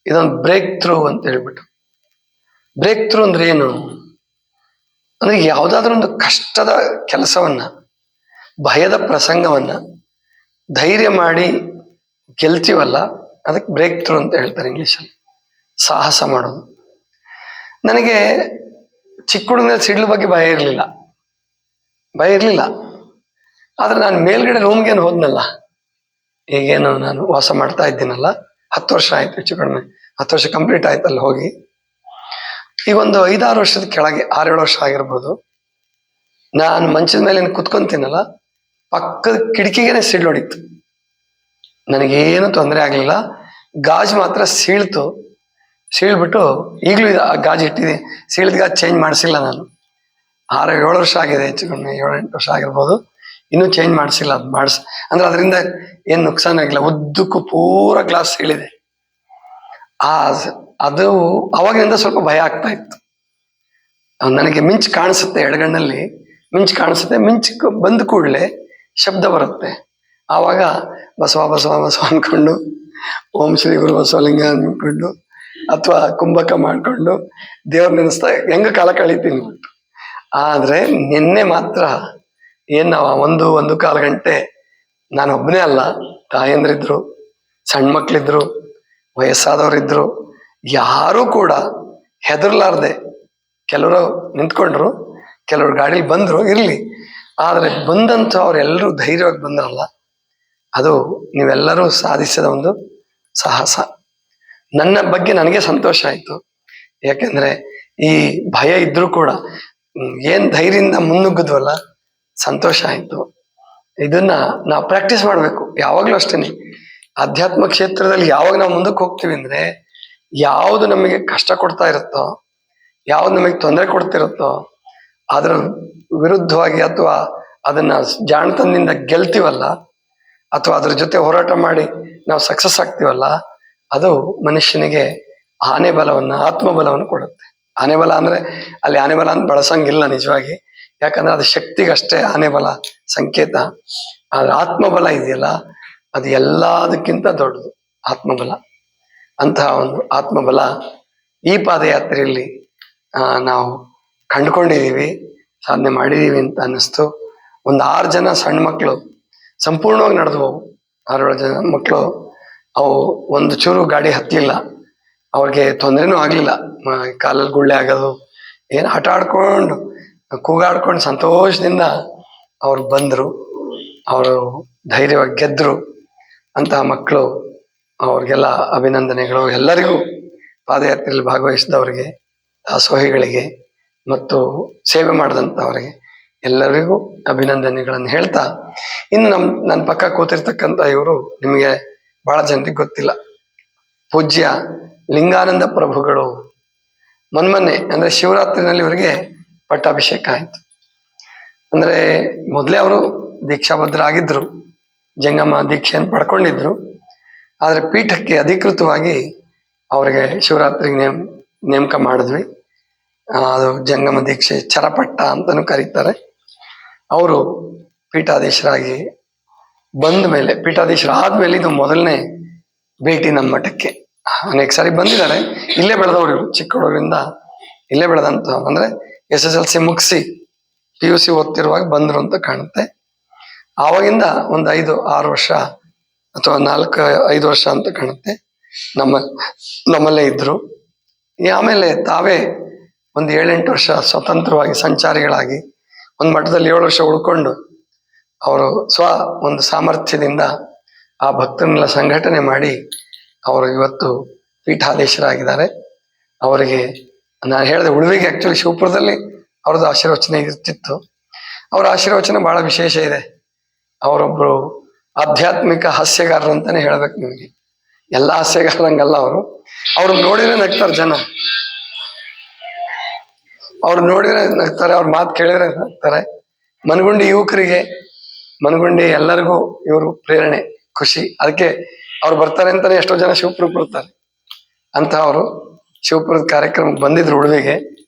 ಇದೊಂದು ಬ್ರೇಕ್ ಥ್ರೂ ಅಂತ ಹೇಳ್ಬಿಟ್ಟು. ಬ್ರೇಕ್ ಥ್ರೂ ಅಂದ್ರೆ ಏನು ಅಂದ್ರೆ, ಯಾವುದಾದ್ರೂ ಒಂದು ಕಷ್ಟದ ಕೆಲಸವನ್ನ, ಭಯದ ಪ್ರಸಂಗವನ್ನ ಧೈರ್ಯ ಮಾಡಿ ಗೆಲ್ತೀವಲ್ಲ, ಅದಕ್ಕೆ ಬ್ರೇಕ್ ಥ್ರೂ ಅಂತ ಹೇಳ್ತಾರೆ ಇಂಗ್ಲೀಷಲ್ಲಿ. ಸಾಹಸ ಮಾಡೋದು. ನನಗೆ ಚಿಕ್ಕ ಹುಡುಗನ ಸಿಡ್ಲು ಬಗ್ಗೆ ಭಯ ಇರಲಿಲ್ಲ. ಆದ್ರೆ ನಾನು ಮೇಲ್ಗಡೆ ರೂಮ್ಗೇನು ಹೋದ್ನಲ್ಲ, ಈಗೇನು ನಾನು ವಾಸ ಮಾಡ್ತಾ ಇದ್ದೀನಲ್ಲ, 10 ವರ್ಷ ಆಯ್ತು, ಹೆಚ್ಚು ಕಡಿಮೆ 10 ವರ್ಷ ಕಂಪ್ಲೀಟ್ ಆಯ್ತಲ್ಲ ಹೋಗಿ. ಈಗ ಒಂದು 5-6 ವರ್ಷದ ಕೆಳಗೆ, 6-7 ವರ್ಷ ಆಗಿರ್ಬೋದು, ನಾನು ಮಂಚದ ಮೇಲೆ ಕುತ್ಕೊಂತೀನಲ್ಲ, ಪಕ್ಕದ ಕಿಟಕಿಗೇನೆ ಸಿಡ್ಲು ಹೊಡಿತು. ನನಗೇನು ತೊಂದರೆ ಆಗಲಿಲ್ಲ. ಗಾಜು ಮಾತ್ರ ಸೀಳ್ಬಿಟ್ಟು ಈಗಲೂ ಆ ಗಾಜು ಇಟ್ಟಿದ್ದೀನಿ. ಸೀಳಿದ ಗಾಜು ಚೇಂಜ್ ಮಾಡಿಸಿಲ್ಲ ನಾನು. 6-7 ವರ್ಷ ಆಗಿದೆ, ಹೆಚ್ಚು ಕಡಿಮೆ 7-8 ವರ್ಷ ಆಗಿರ್ಬೋದು, ಇನ್ನೂ ಚೇಂಜ್ ಮಾಡಿಸಿಲ್ಲ. ಅದು ಅಂದ್ರೆ ಅದರಿಂದ ಏನು ನುಕ್ಸಾನ್ ಆಗಿಲ್ಲ. ಉದ್ದಕ್ಕೂ ಪೂರ ಗ್ಲಾಸ್ ಸೀಳಿದೆ. ಅದು ಅವಾಗಿನಿಂದ ಸ್ವಲ್ಪ ಭಯ ಆಗ್ತಾ ಇತ್ತು. ನನಗೆ ಮಿಂಚು ಕಾಣಿಸುತ್ತೆ, ಎಡಗಣ್ಣಲ್ಲಿ ಮಿಂಚು ಕಾಣಿಸುತ್ತೆ. ಮಿಂಚು ಬಂದ ಕೂಡಲೇ ಶಬ್ದ ಬರುತ್ತೆ. ಆವಾಗ ಬಸವ ಬಸವ ಬಸವ ಅಂದ್ಕೊಂಡು, ಓಂ ಶ್ರೀ ಗುರು ಬಸವಲಿಂಗ ಅಂದ್ಕೊಂಡು, ಅಥವಾ ಕುಂಭಕ ಮಾಡ್ಕೊಂಡು ದೇವ್ರ ನೆನೆಸ್ತಾ ಹೆಂಗ ಕಾಲ ಕಳೀತೀನಿ. ಆದ್ರೆ ನಿನ್ನೆ ಮಾತ್ರ ನಾವು 1-1.25 ಗಂಟೆ, ನಾನು ಒಬ್ಬನೇ ಅಲ್ಲ, ತಾಯಂದ್ರಿದ್ರು, ಸಣ್ಣ ಮಕ್ಳಿದ್ರು, ವಯಸ್ಸಾದವರಿದ್ರು, ಯಾರೂ ಕೂಡ ಹೆದರ್ಲಾರ್ದೆ, ಕೆಲವರು ನಿಂತ್ಕೊಂಡ್ರು, ಕೆಲವರು ಗಾಡಿಲಿ ಬಂದ್ರು, ಇರ್ಲಿ. ಆದ್ರೆ ಬಂದಂತ ಅವರೆಲ್ಲರೂ ಧೈರ್ಯವಾಗಿ ಬಂದ್ರಲ್ಲ, ಅದು ನೀವೆಲ್ಲರೂ ಸಾಧಿಸಿದ ಒಂದು ಸಾಹಸ. ನನ್ನ ಬಗ್ಗೆ ನನಗೆ ಸಂತೋಷ ಆಯ್ತು. ಯಾಕೆಂದ್ರೆ ಈ ಭಯ ಇದ್ರೂ ಕೂಡ ಏನ್ ಧೈರ್ಯದಿಂದ ಮುನ್ನುಗ್ಗಿದ್ವಲ್ಲ, ಸಂತೋಷ ಆಯ್ತು. ಇದನ್ನ ನಾವು ಪ್ರಾಕ್ಟೀಸ್ ಮಾಡ್ಬೇಕು ಯಾವಾಗ್ಲೂ ಅಷ್ಟೇನೆ. ಆಧ್ಯಾತ್ಮ ಕ್ಷೇತ್ರದಲ್ಲಿ ಯಾವಾಗ ನಾವು ಮುಂದಕ್ಕೆ ಹೋಗ್ತೀವಿ ಅಂದ್ರೆ, ಯಾವುದು ನಮಗೆ ಕಷ್ಟ ಕೊಡ್ತಾ ಇರುತ್ತೋ, ಯಾವ್ದು ನಮಗೆ ತೊಂದರೆ ಕೊಡ್ತಿರುತ್ತೋ, ಅದ್ರ ವಿರುದ್ಧವಾಗಿ ಅಥವಾ ಅದನ್ನ ಜಾಣತನದಿಂದ ಗೆಲ್ತೀವಲ್ಲ, ಅಥವಾ ಅದ್ರ ಜೊತೆ ಹೋರಾಟ ಮಾಡಿ ನಾವು ಸಕ್ಸಸ್ ಆಗ್ತೀವಲ್ಲ, ಅದು ಮನುಷ್ಯನಿಗೆ ಆತ್ಮಬಲವನ್ನು ಕೊಡುತ್ತೆ. ಆನೆಬಲ ಅಂದ್ರೆ ಅಲ್ಲಿ ಆನೆಬಲ ಅಂತ ಬಳಸಂಗಿಲ್ಲ ನಿಜವಾಗಿ, ಯಾಕಂದ್ರೆ ಅದು ಶಕ್ತಿಗಷ್ಟೇ ಆನೆಬಲ ಸಂಕೇತ. ಆದ್ರೆ ಆತ್ಮಬಲ ಇದೆಯಲ್ಲ, ಅದು ಎಲ್ಲದಕ್ಕಿಂತ ದೊಡ್ಡದು ಆತ್ಮಬಲ. ಅಂತಹ ಒಂದು ಆತ್ಮಬಲ ಈ ಪಾದಯಾತ್ರೆಯಲ್ಲಿ ನಾವು ಕಂಡುಕೊಂಡಿದ್ದೀವಿ, ಸಾಧನೆ ಮಾಡಿದೀವಿ ಅಂತ ಅನ್ನಿಸ್ತು. ಒಂದು 6 ಜನ ಸಣ್ಣ ಮಕ್ಕಳು ಸಂಪೂರ್ಣವಾಗಿ ನಡೆದ್ವು. 6-7 ಜನ ಮಕ್ಕಳು, ಅವು ಒಂದು ಚೂರು ಗಾಡಿ ಹತ್ತಲಿಲ್ಲ, ಅವ್ರಿಗೆ ತೊಂದರೆನೂ ಆಗ್ಲಿಲ್ಲ. ಕಾಲಲ್ಲಿ ಗುಳ್ಳೆ ಆಗೋದು ಏನು, ಆಟ ಆಡ್ಕೊಂಡು ಕೂಗಾಡ್ಕೊಂಡು ಸಂತೋಷದಿಂದ ಅವ್ರು ಬಂದರು. ಅವರು ಧೈರ್ಯವಾಗಿ ಗೆದ್ರು. ಅಂತಹ ಮಕ್ಕಳು, ಅವ್ರಿಗೆಲ್ಲ ಅಭಿನಂದನೆಗಳು. ಎಲ್ಲರಿಗೂ ಪಾದಯಾತ್ರೆಯಲ್ಲಿ ಭಾಗವಹಿಸಿದವರಿಗೆ, ದಾಸೋಹಿಗಳಿಗೆ ಮತ್ತು ಸೇವೆ ಮಾಡಿದಂಥವರಿಗೆ ಎಲ್ಲರಿಗೂ ಅಭಿನಂದನೆಗಳನ್ನು ಹೇಳ್ತಾ, ಇನ್ನು ನನ್ನ ಪಕ್ಕ ಕೂತಿರ್ತಕ್ಕಂಥ ಇವರು ನಿಮಗೆ ಬಹಳ ಜನರಿಗೆ ಗೊತ್ತಿಲ್ಲ. ಪೂಜ್ಯ ಲಿಂಗಾನಂದ ಪ್ರಭುಗಳು ಮೊನ್ನೆ ಅಂದ್ರೆ ಶಿವರಾತ್ರಿನಲ್ಲಿ ಇವರಿಗೆ ಪಟ್ಟಾಭಿಷೇಕ ಆಯ್ತು. ಅಂದ್ರೆ ಮೊದಲೇ ಅವರು ದೀಕ್ಷಾಬದ್ಧರಾಗಿದ್ರು, ಜಂಗಮ ದೀಕ್ಷೆಯನ್ನು ಪಡ್ಕೊಂಡಿದ್ರು. ಆದ್ರೆ ಪೀಠಕ್ಕೆ ಅಧಿಕೃತವಾಗಿ ಅವರಿಗೆ ಶಿವರಾತ್ರಿಗೆ ನೇಮಕ ಮಾಡಿದ್ವಿ. ಅದು ಜಂಗಮ ದೀಕ್ಷೆ, ಚರಪಟ್ಟ ಅಂತಾನೂ ಕರೀತಾರೆ. ಅವರು ಪೀಠಾಧೀಶರಾಗಿ ಬಂದ ಮೇಲೆ, ಪೀಠಾಧೀಶರಾದ್ಮೇಲೆ ಇದು ಮೊದಲನೇ ಭೇಟಿ ನಮ್ಮ ಮಠಕ್ಕೆ. ಅನೇಕ ಸಾರಿ ಬಂದಿದ್ದಾರೆ. ಇಲ್ಲೇ ಬೆಳೆದವ್ರು ಇವರು, ಚಿಕ್ಕ ಹುಡುಗರಿಂದ ಇಲ್ಲೇ ಬೆಳೆದಂತ. ಅಂದ್ರೆ SSLC ಮುಗಿಸಿ PUC ಓದ್ತಿರುವಾಗ ಬಂದ್ರು ಅಂತ ಕಾಣುತ್ತೆ. ಆವಾಗಿಂದ ಒಂದು 5-6 ವರ್ಷ ಅಥವಾ 4-5 ವರ್ಷ ಅಂತ ಕಾಣುತ್ತೆ ನಮ್ಮಲ್ಲೇ ಇದ್ರು. ಆಮೇಲೆ ತಾವೇ ಒಂದು 7-8 ವರ್ಷ ಸ್ವತಂತ್ರವಾಗಿ ಸಂಚಾರಿಗಳಾಗಿ ಒಂದು ಮಠದಲ್ಲಿ 7 ವರ್ಷ ಉಳ್ಕೊಂಡು ಅವರು ಒಂದು ಸಾಮರ್ಥ್ಯದಿಂದ ಆ ಭಕ್ತರನ್ನೆಲ್ಲ ಸಂಘಟನೆ ಮಾಡಿ ಅವರು ಇವತ್ತು ಪೀಠಾಧೀಶರಾಗಿದ್ದಾರೆ. ಅವರಿಗೆ ನಾನು ಹೇಳಿದೆ ಉಳುವಿಗೆ ಆಕ್ಚುಲಿ ಶಿವಪುರದಲ್ಲಿ ಅವ್ರದ್ದು ಆಶೀರ್ವಚನ ಇರ್ತಿತ್ತು. ಅವರ ಆಶೀರ್ವಚನ ಬಹಳ ವಿಶೇಷ ಇದೆ. ಅವರೊಬ್ರು ಆಧ್ಯಾತ್ಮಿಕ ಹಾಸ್ಯಗಾರರು ಅಂತಾನೆ ಹೇಳ್ಬೇಕು ನಿಮಗೆ. ಎಲ್ಲ ಹಾಸ್ಯಗಾರಂಗಲ್ಲ ಅವರು ನೋಡಿದ್ರೆ ನಗ್ತಾರೆ ಜನ, ಅವ್ರು ನೋಡಿದ್ರೆ ನಗ್ತಾರೆ, ಅವ್ರ ಮಾತು ಕೇಳಿದ್ರೆ ನಗ್ತಾರೆ. ಮನಗುಂಡಿ ಯುವಕರಿಗೆ, ಮನಗುಂಡಿ ಎಲ್ಲರಿಗೂ ಇವರು ಪ್ರೇರಣೆ, ಖುಷಿ. ಅದಕ್ಕೆ ಅವ್ರು ಬರ್ತಾರೆ ಅಂತಾನೆ ಎಷ್ಟೋ ಜನ ಶಿವಪುರಕ್ಕೆ ಬರ್ತಾರೆ ಅಂತ. ಅವರು ಶಿವಪುರದ ಕಾರ್ಯಕ್ರಮಕ್ಕೆ ಬಂದಿದ್ರು ಉಳುವಿಗೆ.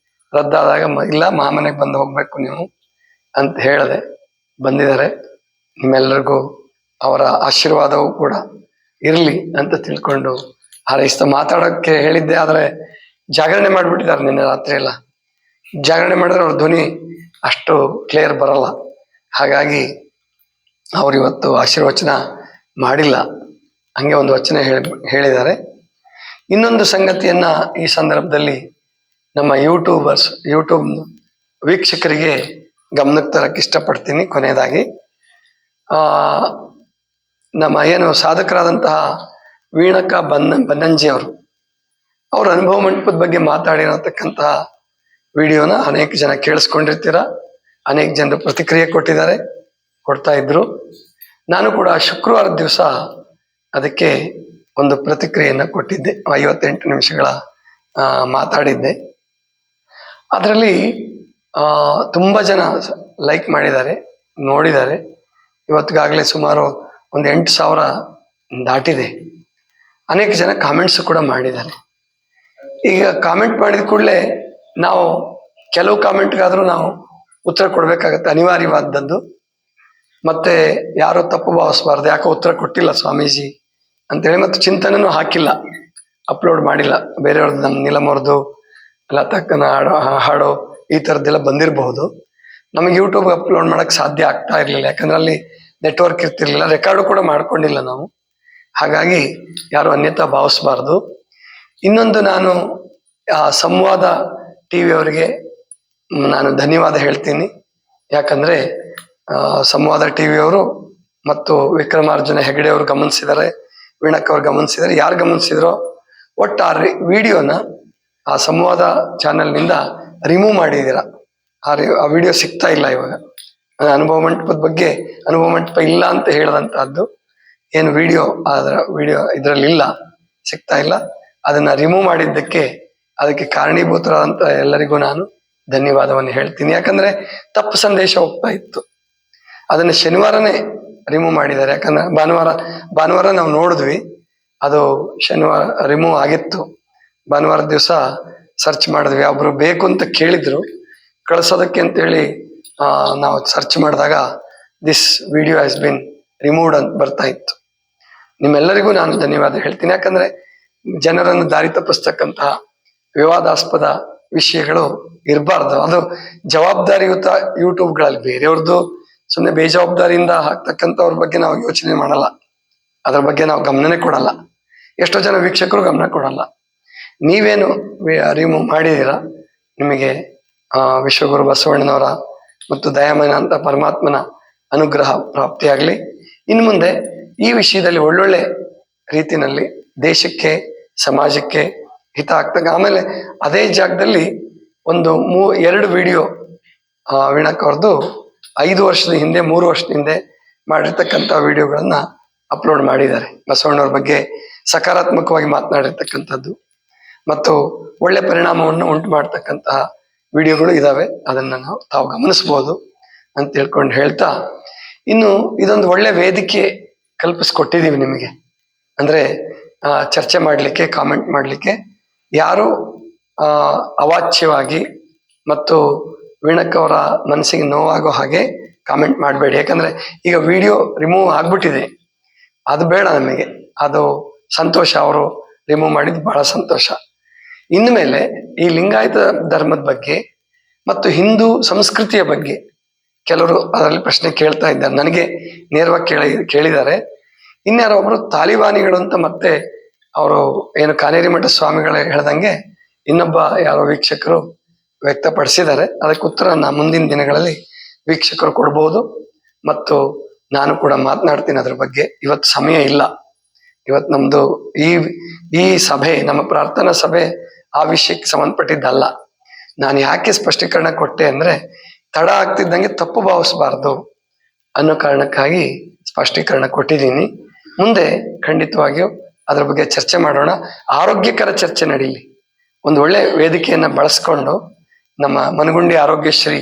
ರದ್ದಾದಾಗ ಇಲ್ಲ ಮಾಮನೆಗೆ ಬಂದು ಹೋಗ್ಬೇಕು ನೀವು ಅಂತ ಹೇಳಿದೆ. ಬಂದಿದ್ದಾರೆ. ನಿಮ್ಮೆಲ್ಲರಿಗೂ ಅವರ ಆಶೀರ್ವಾದವೂ ಕೂಡ ಇರಲಿ ಅಂತ ತಿಳ್ಕೊಂಡು ಹಾರೈಸ್ತಾ ಮಾತಾಡೋಕ್ಕೆ ಹೇಳಿದ್ದೆ. ಆದರೆ ಜಾಗರಣೆ ಮಾಡಿಬಿಟ್ಟಿದ್ದಾರೆ ನಿನ್ನೆ ರಾತ್ರಿ ಎಲ್ಲ. ಜಾಗರಣೆ ಮಾಡಿದ್ರೆ ಅವ್ರ ಧ್ವನಿ ಅಷ್ಟು ಕ್ಲಿಯರ್ ಬರಲ್ಲ. ಹಾಗಾಗಿ ಅವ್ರು ಇವತ್ತು ಆಶೀರ್ವಚನ ಮಾಡಿಲ್ಲ. ಹಂಗೆ ಒಂದು ವಚನ ಹೇಳಿದ್ದಾರೆ. ಇನ್ನೊಂದು ಸಂಗತಿಯನ್ನ ಈ ಸಂದರ್ಭದಲ್ಲಿ ನಮ್ಮ ಯೂಟ್ಯೂಬ್ ವೀಕ್ಷಕರಿಗೆ ಗಮನಕ್ಕೆ ತರಕ್ಕೆ ಇಷ್ಟಪಡ್ತೀನಿ. ಕೊನೆಯದಾಗಿ ನಮ್ಮ ಏನು ಸಾಧಕರಾದಂತಹ ವೀಣಕ್ಕ ಬನ್ನಂಜಿ ಅವ್ರ ಅನುಭವ ಮಂಟಪದ ಬಗ್ಗೆ ಮಾತಾಡಿರತಕ್ಕಂತಹ ವಿಡಿಯೋನ ಅನೇಕ ಜನ ಕೇಳಿಸ್ಕೊಂಡಿರ್ತೀರ. ಅನೇಕ ಜನರು ಪ್ರತಿಕ್ರಿಯೆ ಕೊಡ್ತಾ ಇದ್ರು. ನಾನು ಕೂಡ ಶುಕ್ರವಾರದ ದಿವಸ ಅದಕ್ಕೆ ಒಂದು ಪ್ರತಿಕ್ರಿಯೆಯನ್ನು ಕೊಟ್ಟಿದ್ದೆ. 58 ನಿಮಿಷಗಳ ಮಾತಾಡಿದ್ದೆ. ಅದರಲ್ಲಿ ತುಂಬ ಜನ ಲೈಕ್ ಮಾಡಿದ್ದಾರೆ, ನೋಡಿದ್ದಾರೆ. ಇವತ್ತಿಗಾಗಲೇ ಸುಮಾರು ಒಂದು 8,000 ದಾಟಿದೆ. ಅನೇಕ ಜನ ಕಾಮೆಂಟ್ಸ್ ಕೂಡ ಮಾಡಿದ್ದಾರೆ. ಈಗ ಕಾಮೆಂಟ್ ಮಾಡಿದ ಕೂಡಲೇ ನಾವು ಕೆಲವು ಕಾಮೆಂಟ್ಗಾದರೂ ನಾವು ಉತ್ತರ ಕೊಡಬೇಕಾಗತ್ತೆ, ಅನಿವಾರ್ಯವಾದದ್ದು. ಮತ್ತೆ ಯಾರೋ ತಪ್ಪು ಭಾವಿಸಬಾರ್ದು, ಯಾಕೋ ಉತ್ತರ ಕೊಟ್ಟಿಲ್ಲ ಸ್ವಾಮೀಜಿ ಅಂತೇಳಿ ಮತ್ತೆ ಚಿಂತನೆನೂ ಹಾಕಿಲ್ಲ, ಅಪ್ಲೋಡ್ ಮಾಡಿಲ್ಲ. ಬೇರೆಯವ್ರದ್ದು ನಮ್ಮ ನೀಲಮವ್ರದ್ದು ಲತಕ್ಕನ ಹಾಡೋ ಈ ಥರದ್ದೆಲ್ಲ ಬಂದಿರಬಹುದು. ನಮಗೆ ಯೂಟ್ಯೂಬ್ ಅಪ್ಲೋಡ್ ಮಾಡೋಕ್ಕೆ ಸಾಧ್ಯ ಆಗ್ತಾ ಇರಲಿಲ್ಲ, ಯಾಕಂದ್ರೆ ಅಲ್ಲಿ ನೆಟ್ವರ್ಕ್ ಇರ್ತಿರ್ಲಿಲ್ಲ. ರೆಕಾರ್ಡು ಕೂಡ ಮಾಡ್ಕೊಂಡಿಲ್ಲ ನಾವು. ಹಾಗಾಗಿ ಯಾರು ಅನ್ಯತಾ ಭಾವಿಸಬಾರ್ದು. ಇನ್ನೊಂದು, ನಾನು ಸಂವಾದ TV ಅವರಿಗೆ ನಾನು ಧನ್ಯವಾದ ಹೇಳ್ತೀನಿ. ಯಾಕಂದ್ರೆ ಸಂವಾದ TV ಅವರು ಮತ್ತು ವಿಕ್ರಮಾರ್ಜುನ ಹೆಗಡೆ ಅವರು ಗಮನಿಸಿದ್ದಾರೆ, ವೀಣಕ್ಕ ಅವ್ರು ಗಮನಿಸಿದ್ದಾರೆ. ಯಾರು ಗಮನಿಸಿದ್ರೋ ಒಟ್ಟು ಆ ವಿಡಿಯೋನ ಆ ಸಂವಾದ ಚಾನೆಲ್ನಿಂದ ರಿಮೂವ್ ಮಾಡಿದ್ದೀರ. ಆ ವಿಡಿಯೋ ಸಿಗ್ತಾ ಇಲ್ಲ ಇವಾಗ. ಅನುಭವ ಮಂಟಪದ ಬಗ್ಗೆ, ಅನುಭವ ಮಂಟಪ ಇಲ್ಲ ಅಂತ ಹೇಳಿದಂತಹದ್ದು ಏನು ವಿಡಿಯೋ ಇದರಲ್ಲಿ ಇಲ್ಲ, ಸಿಗ್ತಾ ಇಲ್ಲ. ಅದನ್ನ ರಿಮೂವ್ ಮಾಡಿದ್ದಕ್ಕೆ ಅದಕ್ಕೆ ಕಾರಣೀಭೂತರಾದಂತ ಎಲ್ಲರಿಗೂ ನಾನು ಧನ್ಯವಾದವನ್ನು ಹೇಳ್ತೀನಿ. ಯಾಕಂದ್ರೆ ತಪ್ಪು ಸಂದೇಶ ಹೋಗ್ತಾ ಇತ್ತು. ಅದನ್ನ ಶನಿವಾರನೇ ರಿಮೂವ್ ಮಾಡಿದ್ದಾರೆ. ಯಾಕಂದ್ರೆ ಭಾನುವಾರ ನಾವು ನೋಡಿದ್ವಿ, ಅದು ಶನಿವಾರ ರಿಮೂವ್ ಆಗಿತ್ತು. ಭಾನುವಾರ ದಿವಸ ಸರ್ಚ್ ಮಾಡಿದ್ವಿ. ಒಬ್ರು ಬೇಕು ಅಂತ ಕೇಳಿದ್ರು ಕಳ್ಸೋದಕ್ಕೆ ಅಂತೇಳಿ. ನಾವು ಸರ್ಚ್ ಮಾಡಿದಾಗ this video has been removed ಅಂತ ಬರ್ತಾ ಇತ್ತು. ನಿಮ್ಮೆಲ್ಲರಿಗೂ ನಾನು ಧನ್ಯವಾದ ಹೇಳ್ತೀನಿ. ಯಾಕಂದ್ರೆ ಜನರನ್ನು ದಾರಿ ತಪ್ಪಿಸ್ತಕ್ಕಂತಹ ವಿವಾದಾಸ್ಪದ ವಿಷಯಗಳು ಇರಬಾರ್ದು. ಅದು ಜವಾಬ್ದಾರಿಯುತ ಯೂಟ್ಯೂಬ್ಗಳಲ್ಲಿ ಬೇರೆಯವ್ರದ್ದು ಸುಮ್ಮನೆ ಬೇಜವಾಬ್ದಾರಿಯಿಂದ ಹಾಕ್ತಕ್ಕಂಥವ್ರ ಬಗ್ಗೆ ನಾವು ಯೋಚನೆ ಮಾಡಲ್ಲ, ಅದ್ರ ಬಗ್ಗೆ ನಾವು ಗಮನನೇ ಕೊಡಲ್ಲ. ಎಷ್ಟೋ ಜನ ವೀಕ್ಷಕರು ಗಮನ ಕೊಡಲ್ಲ. ನೀವೇನು ರಿಮೂವ್ ಮಾಡಿದೀರ, ನಿಮಗೆ ವಿಶ್ವಗುರು ಬಸವಣ್ಣನವರ ಮತ್ತು ದಯಾಮಯನ ಅಂತ ಪರಮಾತ್ಮನ ಅನುಗ್ರಹ ಪ್ರಾಪ್ತಿಯಾಗಲಿ. ಇನ್ನು ಮುಂದೆ ಈ ವಿಷಯದಲ್ಲಿ ಒಳ್ಳೊಳ್ಳೆ ರೀತಿಯಲ್ಲಿ ದೇಶಕ್ಕೆ, ಸಮಾಜಕ್ಕೆ ಹಿತ ಆಗ್ತಕ್ಕ. ಆಮೇಲೆ ಅದೇ ಜಾಗದಲ್ಲಿ ಒಂದು 2 ವಿಡಿಯೋ ವೀಣಕ್ಕ ಅವ್ರದ್ದು 5 ವರ್ಷದ ಹಿಂದೆ, 3 ವರ್ಷದ ಹಿಂದೆ ಮಾಡಿರ್ತಕ್ಕಂಥ ವಿಡಿಯೋಗಳನ್ನ ಅಪ್ಲೋಡ್ ಮಾಡಿದ್ದಾರೆ. ಬಸವಣ್ಣವ್ರ ಬಗ್ಗೆ ಸಕಾರಾತ್ಮಕವಾಗಿ ಮಾತನಾಡಿರ್ತಕ್ಕಂಥದ್ದು ಮತ್ತು ಒಳ್ಳೆ ಪರಿಣಾಮವನ್ನು ಉಂಟು ಮಾಡ್ತಕ್ಕಂತಹ ವಿಡಿಯೋಗಳು ಇದಾವೆ. ಅದನ್ನ ತಾವು ಗಮನಿಸ್ಬೋದು ಅಂತ ಹೇಳ್ಕೊಂಡು ಹೇಳ್ತಾ, ಇನ್ನು ಇದೊಂದು ಒಳ್ಳೆ ವೇದಿಕೆ ಕಲ್ಪಿಸ್ಕೊಟ್ಟಿದ್ದೀವಿ ನಿಮಗೆ. ಅಂದ್ರೆ ಚರ್ಚೆ ಮಾಡಲಿಕ್ಕೆ, ಕಾಮೆಂಟ್ ಮಾಡಲಿಕ್ಕೆ. ಯಾರು ಅವಾಚ್ಯವಾಗಿ ಮತ್ತು ವೀಣಕ್ಕವರ ಮನಸ್ಸಿಗೆ ನೋವಾಗೋ ಹಾಗೆ ಕಾಮೆಂಟ್ ಮಾಡಬೇಡಿ. ಯಾಕಂದ್ರೆ ಈಗ ವಿಡಿಯೋ ರಿಮೂವ್ ಆಗ್ಬಿಟ್ಟಿದೆ, ಅದು ಬೇಡ ನಮಗೆ. ಅದು ಸಂತೋಷ, ಅವರು ರಿಮೂವ್ ಮಾಡಿದ್ದು ಬಹಳ ಸಂತೋಷ. ಇನ್ಮೇಲೆ ಈ ಲಿಂಗಾಯತ ಧರ್ಮದ ಬಗ್ಗೆ ಮತ್ತು ಹಿಂದೂ ಸಂಸ್ಕೃತಿಯ ಬಗ್ಗೆ ಕೆಲವರು ಅದರಲ್ಲಿ ಪ್ರಶ್ನೆ ಕೇಳ್ತಾ ಇದ್ದಾರೆ. ನನಗೆ ನೇರವಾಗಿ ಕೇಳಿದ್ದಾರೆ. ಇನ್ಯಾರೋ ಒಬ್ರು ತಾಲಿಬಾನಿಗಳು ಅಂತ ಮತ್ತೆ ಅವರು ಏನು ಕಾನೇರಿ ಮಠ ಸ್ವಾಮಿಗಳು ಹೇಳ್ದಂಗೆ ಇನ್ನೊಬ್ಬ ಯಾರೋ ವೀಕ್ಷಕರು ವ್ಯಕ್ತಪಡಿಸಿದ್ದಾರೆ. ಅದಕ್ಕೆ ಉತ್ತರನ ಮುಂದಿನ ದಿನಗಳಲ್ಲಿ ವೀಕ್ಷಕರು ಕೊಡ್ಬೋದು ಮತ್ತು ನಾನು ಕೂಡ ಮಾತನಾಡ್ತೀನಿ ಅದ್ರ ಬಗ್ಗೆ. ಇವತ್ತು ಸಮಯ ಇಲ್ಲ. ಇವತ್ತು ನಮ್ದು ಈ ಸಭೆ, ನಮ್ಮ ಪ್ರಾರ್ಥನಾ ಸಭೆ ಆ ವಿಷಯಕ್ಕೆ ಸಂಬಂಧಪಟ್ಟಿದ್ದಲ್ಲ. ನಾನು ಯಾಕೆ ಸ್ಪಷ್ಟೀಕರಣ ಕೊಟ್ಟೆ ಅಂದ್ರೆ, ತಡ ಆಗ್ತಿದ್ದಂಗೆ ತಪ್ಪು ಭಾವಿಸಬಾರ್ದು ಅನ್ನೋ ಕಾರಣಕ್ಕಾಗಿ ಸ್ಪಷ್ಟೀಕರಣ ಕೊಟ್ಟಿದ್ದೀನಿ. ಮುಂದೆ ಖಂಡಿತವಾಗಿಯೂ ಅದ್ರ ಬಗ್ಗೆ ಚರ್ಚೆ ಮಾಡೋಣ. ಆರೋಗ್ಯಕರ ಚರ್ಚೆ ನಡೀಲಿ. ಒಂದು ಒಳ್ಳೆ ವೇದಿಕೆಯನ್ನ ಬಳಸ್ಕೊಂಡು ನಮ್ಮ ಮನಗುಂಡಿ ಆರೋಗ್ಯಶ್ರೀ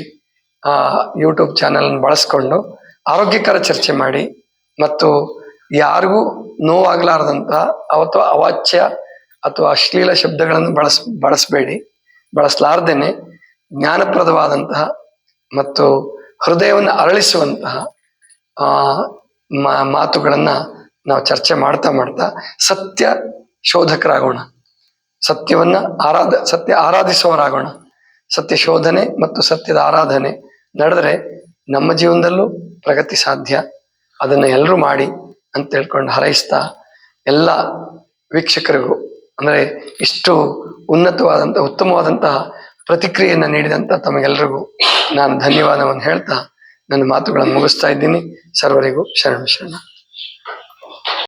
ಯೂಟ್ಯೂಬ್ ಚಾನಲ್ ಬಳಸ್ಕೊಂಡು ಆರೋಗ್ಯಕರ ಚರ್ಚೆ ಮಾಡಿ ಮತ್ತು ಯಾರಿಗೂ ನೋವಾಗ್ಲಾರ್ದಂತಹ ಅಥವಾ ಅವಾಚ್ಯ ಅಥವಾ ಅಶ್ಲೀಲ ಶಬ್ದಗಳನ್ನು ಬಳಸಲಾರ್ದೇನೆ ಜ್ಞಾನಪ್ರದವಾದಂತಹ ಮತ್ತು ಹೃದಯವನ್ನು ಅರಳಿಸುವಂತಹ ಮಾತುಗಳನ್ನ ನಾವು ಚರ್ಚೆ ಮಾಡ್ತಾ ಸತ್ಯ ಶೋಧಕರಾಗೋಣ. ಸತ್ಯ ಆರಾಧಿಸುವವರಾಗೋಣ. ಸತ್ಯ ಶೋಧನೆ ಮತ್ತು ಸತ್ಯದ ಆರಾಧನೆ ನಡೆದ್ರೆ ನಮ್ಮ ಜೀವನದಲ್ಲೂ ಪ್ರಗತಿ ಸಾಧ್ಯ. ಅದನ್ನ ಎಲ್ಲರೂ ಮಾಡಿ ಅಂತ ಹೇಳ್ಕೊಂಡು ಹಾರೈಸ್ತಾ, ಎಲ್ಲ ವೀಕ್ಷಕರಿಗೂ ಅಂದ್ರೆ ಇಷ್ಟು ಉತ್ತಮವಾದಂತಹ ಪ್ರತಿಕ್ರಿಯೆಯನ್ನು ನೀಡಿದಂತ ತಮಗೆಲ್ಲರಿಗೂ ನಾನು ಧನ್ಯವಾದವನ್ನು ಹೇಳ್ತಾ ನನ್ನ ಮಾತುಗಳನ್ನು ಮುಗಿಸ್ತಾ ಇದ್ದೀನಿ. ಸರ್ವರಿಗೂ ಶರಣ.